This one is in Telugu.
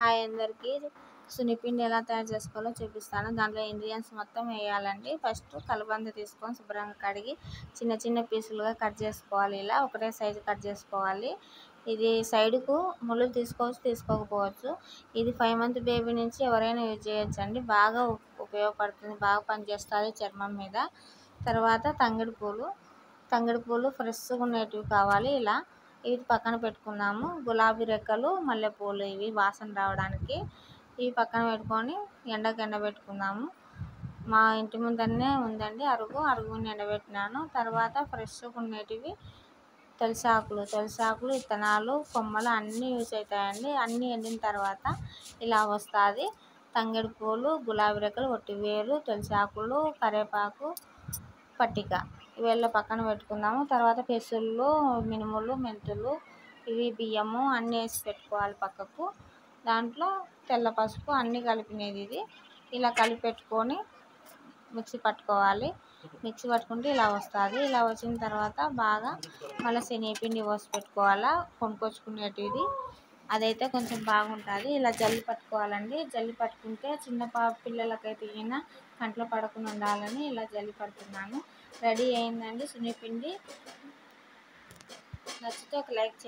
హాయ్ అందరికీ సున్నిపిండి ఎలా తయారు చేసుకోవాలో చూపిస్తాను. దాంట్లో ఇంగ్రీడియంట్స్ మొత్తం వేయాలండి. ఫస్ట్ కలబంద తీసుకొని శుభ్రంగా కడిగి చిన్న చిన్న పీసులుగా కట్ చేసుకోవాలి. ఇలా ఒకటే సైజు కట్ చేసుకోవాలి. ఇది సైడ్కు ముళ్ళు తీసుకోవచ్చు, తీసుకోకపోవచ్చు. ఇది 5 మంత్ బేబీ నుంచి ఎవరైనా యూజ్ చేయొచ్చండి. బాగా ఉపయోగపడుతుంది, బాగా పనిచేస్తుంది చర్మం మీద. తర్వాత తంగిడి పూలు ఫ్రెష్గా ఉండేటివి కావాలి. ఇలా ఇవి పక్కన పెట్టుకున్నాము. గులాబీ రెక్కలు, మల్లెపూలు ఇవి వాసన రావడానికి ఇవి పక్కన పెట్టుకొని ఎండకు ఎండబెట్టుకున్నాము. మా ఇంటి ముందరనే ఉందండి అరుగుని ఎండబెట్టినాను. తర్వాత ఫ్రెష్గా ఉండేటివి తులసాకులు, విత్తనాలు, కొమ్మలు అన్నీ యూజ్ అవుతాయండి. అన్నీ ఎండిన తర్వాత ఇలా వస్తుంది. తంగేడు పూలు, గులాబీ రెక్కలు, ఒట్టివేలు, తులసాకులు, కరివేపాకు, పట్టిక ఇవేళ్ళ పక్కన పెట్టుకుందాము. తర్వాత పెసుళ్ళు, మినుములు, మెంతులు, ఇవి బియ్యము అన్నీ వేసి పెట్టుకోవాలి పక్కకు. దాంట్లో తెల్ల పసుపు అన్నీ కలిపినది ఇది. ఇలా కలిపి పెట్టుకొని మిక్సీ పట్టుకోవాలి. మిక్సీ పట్టుకుంటే ఇలా వస్తుంది. ఇలా వచ్చిన తర్వాత బాగా మళ్ళీ శనగపిండి పోసి పెట్టుకోవాలా. కొనుక్కొచ్చుకునేటిది అదైతే కొంచెం బాగుంటుంది. ఇలా జల్లి పట్టుకోవాలండి. జల్లి పట్టుకుంటే చిన్న పిల్లలకైతే ఈయన కంట్లో పడకుండా ఉండాలని ఇలా జల్లి పడుతున్నాను. రెడీ అయిందండి సున్నిపిండి. నచ్చితే ఒక లైక్ చేయండి.